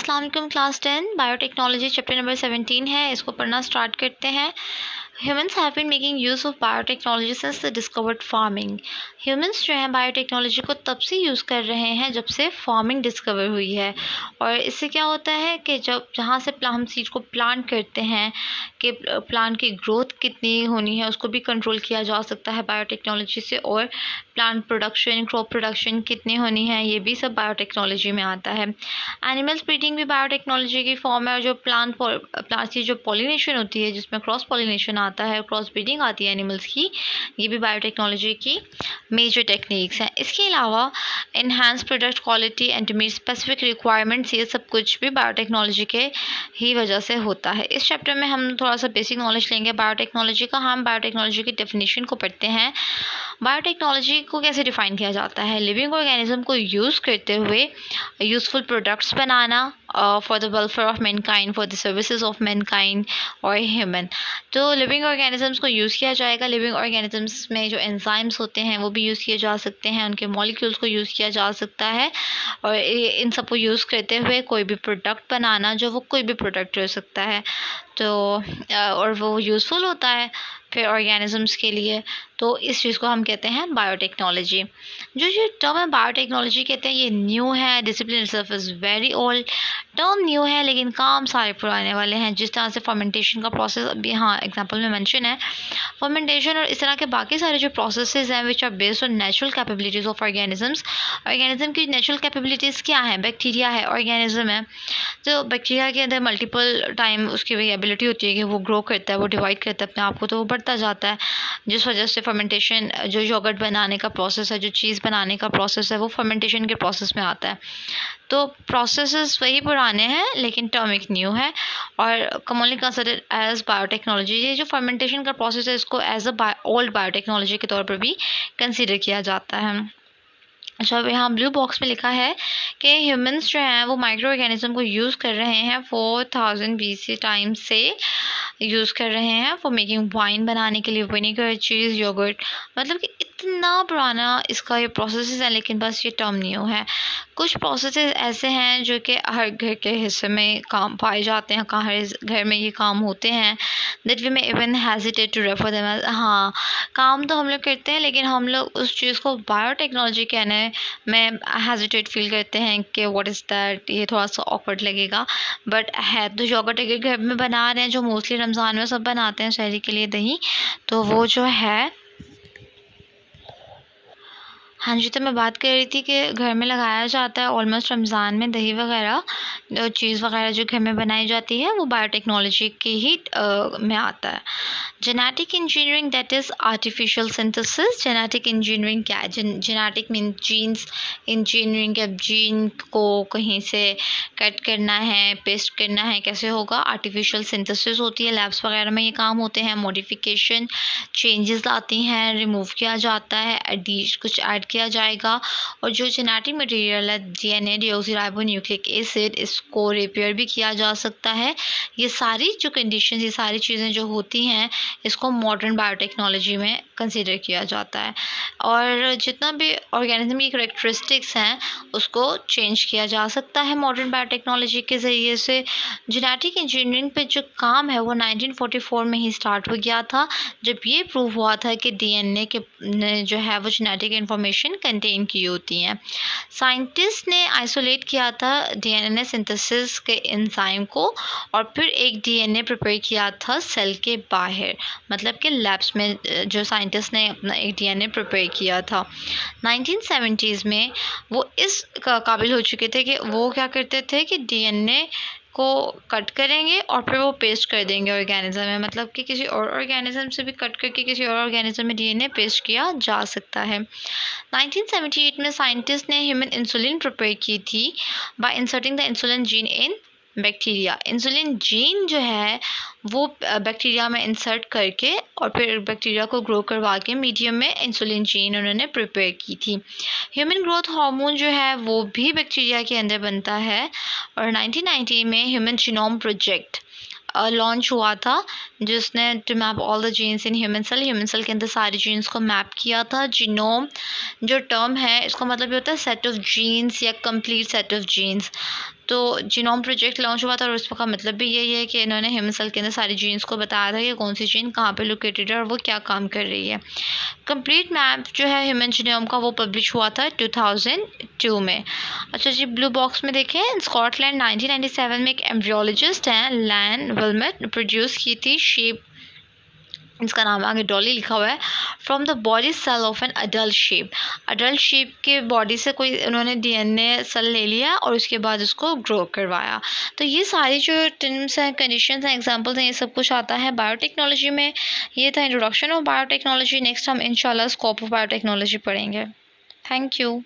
अस्सलाम वालेकुम class 10 biotechnology chapter number 17 है। इसको पढ़ना स्टार्ट करते हैं। Humans have been making use of biotechnology since the discovered farming. Humans जो हैं बायोटेक्नोलॉजी को तब से यूज़ कर रहे हैं जब से फार्मिंग डिस्कवर हुई है। और इससे क्या होता है कि जब जहाँ से हम सीड को प्लांट करते हैं कि प्लांट की ग्रोथ कितनी होनी है उसको भी कंट्रोल किया जा सकता है बायोटेक्नोलॉजी से, और प्लांट प्रोडक्शन क्रॉप प्रोडक्शन कितनी होनी है ये भी सब बायोटेक्नोलॉजी में आता है। एनिमल्स ब्रीडिंग भी बायोटेक्नोलॉजी की फॉर्म है, और जो प्लांट की जो पॉलिनेशन होती है जिसमें क्रॉस पॉलिनेशन आता है, क्रॉस ब्रीडिंग आती है एनिमल्स की, ये भी बायोटेक्नोलॉजी की मेजर टेक्निक्स हैं। इसके अलावा enhance product quality and to meet specific requirements, ये सब कुछ भी बायोटेक्नोलॉजी के ही वजह से होता है। इस चैप्टर में हम थोड़ा सा बेसिक नॉलेज लेंगे बायोटेक्नोलॉजी का। हम बायोटेक्नोलॉजी की डेफिनेशन को पढ़ते हैं। बायोटेक्नोलॉजी को कैसे डिफ़ाइन किया जाता है? लिविंग ऑर्गेनिज्म को यूज़ करते हुए useful products banana for the welfare of Mankind, for the services of Mankind और ह्यूमन। तो लिविंग ऑर्गेनिजम्स को यूज़ किया जाएगा। लिविंग ऑर्गेनिजम्स में जो एंजाइम्स होते हैं वो भी यूज़ किए जा सकते हैं, उनके मॉलिक्यूल्स को यूज़ किया जा सकता है, और इन सब को यूज़ करते हुए कोई भी प्रोडक्ट बनाना, जो वो कोई भी प्रोडक्ट हो सकता है, तो और वो यूज़फुल होता है फिर ऑर्गेनिजम्स के लिए। तो इस चीज़ को हम कहते हैं बायोटेक्नोलॉजी। जो टर्म है बायोटेक्नोलॉजी कहते हैं, ये न्यू है। Discipline itself is very old. Term new है लेकिन काम सारे पुराने वाले हैं। जिस तरह से फर्मेंटेशन का प्रोसेस अभी हाँ एग्जांपल में मेंशन है, फर्मेंटेशन और इस तरह के बाकी सारे जो प्रोसेसेस हैं which are based on natural capabilities of organisms. Organism की नेचुरल कैपेबिलिटीज़ क्या हैं? बैक्टीरिया है, ऑर्गेनिज्म है, तो बैक्टीरिया के अंदर मल्टीपल टाइम उसकी वही एबिलिटी होती है कि वो ग्रो करता है, वो डिवाइड करता है अपने आप को, तो वो बढ़ता जाता है, जिस वजह से फर्मेंटेशन, जो योगर्ट बनाने का प्रोसेस है, जो चीज़ बनाने का प्रोसेस है, वो फर्मेंटेशन के प्रोसेस में आता है। तो प्रोसेसेस वही पुराने हैं लेकिन टर्म एक न्यू है, और कॉमनली कंसिडर्ड एज बायोटेक्नोलॉजी। ये जो फर्मेंटेशन का प्रोसेस है इसको एज अ ओल्ड बायोटेक्नोलॉजी के तौर पर भी कंसिडर किया जाता है। अच्छा, अब यहाँ ब्लू बॉक्स में लिखा है कि ह्यूमंस जो हैं वो माइक्रो ऑर्गेनिज्म को यूज़ कर रहे हैं 4000 BC टाइम से यूज़ कर रहे हैं फॉर मेकिंग वाइन बनाने के लिए, विनेगर, चीज़, योगर्ट। मतलब कि इतना पुराना इसका ये प्रोसेस है, लेकिन बस ये टर्म न्यू है। कुछ प्रोसेसेस ऐसे हैं जो कि हर घर के हिस्से में काम पाए जाते हैं, हर घर में ये काम होते हैं, that we may even hesitate to refer them as. हाँ, काम तो हम लोग करते हैं लेकिन हम लोग उस चीज़ को बायोटेक्नोलॉजी कहने में हेजिटेट फील करते हैं कि व्हाट इज़ दैट, ये थोड़ा सा ऑकवर्ड लगेगा, बट है तो योगर्ट अगर घर में बना रहे हैं, जो मोस्टली रमज़ान में सब बनाते हैं शहरी के लिए दही, तो वो जो है, हाँ जी, तो मैं बात कर रही थी कि घर में लगाया जाता है ऑलमोस्ट रमज़ान में दही वगैरह, चीज़ वगैरह जो घर में बनाई जाती है वो बायोटेक्नोलॉजी की ही में आता है। Genetic engineering that is artificial synthesis. Genetic engineering क्या है? Genetic mean genes engineering. अब जीन को कहीं से कट करना है, पेस्ट करना है, कैसे होगा? आर्टिफिशियल सिंथेसिस होती है, लैब्स वगैरह में ये काम होते हैं। मॉडिफिकेशन, चेंजेस आती हैं, रिमूव किया जाता है, कुछ ऐड किया जाएगा, और जो जेनेटिक मटेरियल है DNA, डीऑक्सीराइबोन्यूक्लिक एसिड, इसको रिपेयर भी किया जा सकता है। ये सारी जो कंडीशन, ये सारी चीज़ें जो होती हैं इसको मॉडर्न बायोटेक्नोलॉजी में कंसीडर किया जाता है, और जितना भी ऑर्गेनिज्म की करेक्टरिस्टिक्स हैं उसको चेंज किया जा सकता है मॉडर्न बायोटेक्नोलॉजी के ज़रिए से। जेनेटिक इंजीनियरिंग पे जो काम है वो 1944 में ही स्टार्ट हो गया था, जब ये प्रूव हुआ था कि DNA के जो है वो जेनेटिक इन्फॉर्मेशन कंटेन की होती हैं। साइंटिस्ट ने आइसोलेट किया था DNA सिंथेसिस के एंजाइम को, और फिर एक DNA प्रिपेयर किया था सेल के बाहर, मतलब कि लैब्स में जो साइंटिस्ट ने अपना एक DNA प्रिपेयर किया था। 1970s में वो इस काबिल हो चुके थे कि वो क्या करते थे कि DNA को कट करेंगे और फिर वो पेस्ट कर देंगे ऑर्गेनिज्म में, मतलब कि किसी और ऑर्गेनिज्म से भी कट करके किसी और ऑर्गेनिज्म में DNA पेस्ट किया जा सकता है। 1978 में साइंटिस्ट ने ह्यूमन इंसुलिन प्रिपेयर की थी bye inserting the insulin gene in bacteria. Insulin gene जो है वो बैक्टीरिया में इंसर्ट करके और फिर बैक्टीरिया को ग्रो करवा के मीडियम में इंसुलिन जीन उन्होंने प्रिपेयर की थी। ह्यूमन ग्रोथ हार्मोन जो है वो भी बैक्टीरिया के अंदर बनता है, और 1990 में ह्यूमन जीनोम प्रोजेक्ट लॉन्च हुआ था, जिसने to map all the genes in human cell के अंदर सारे जीन्स को मैप किया था। जीनोम जो टर्म है इसका मतलब ये होता है सेट ऑफ जीन्स या कंप्लीट सेट ऑफ जीन्स। तो जीनोम प्रोजेक्ट लॉन्च हुआ था और उसका मतलब भी यही है कि इन्होंने ह्यूमन सेल के अंदर सारी जीन्स को बताया था कि कौन सी जीन कहाँ पे लोकेटेड है और वो क्या काम कर रही है। कंप्लीट मैप जो है ह्यूमन जीनोम का वो पब्लिश हुआ था 2002 में। अच्छा जी, ब्लू बॉक्स में देखें, स्कॉटलैंड 1997 में एक एम्ब्रियोलॉजिस्ट हैं लैन विल्मट प्रोड्यूस की थी शेप, इसका नाम आगे डॉली लिखा हुआ है, from the body cell of an adult shape. Adult shape के बॉडी से कोई उन्होंने डीएनए सेल ले लिया और उसके बाद उसको ग्रो करवाया। तो ये सारी जो टर्म्स हैं, कंडीशंस हैं, एग्जांपल्स हैं, ये सब कुछ आता है बायोटेक्नोलॉजी में। ये था इंट्रोडक्शन ऑफ बायोटेक्नोलॉजी। नेक्स्ट हम इंशाल्लाह स्कोप ऑफ बायोटेक्नोलॉजी पढ़ेंगे। Thank you.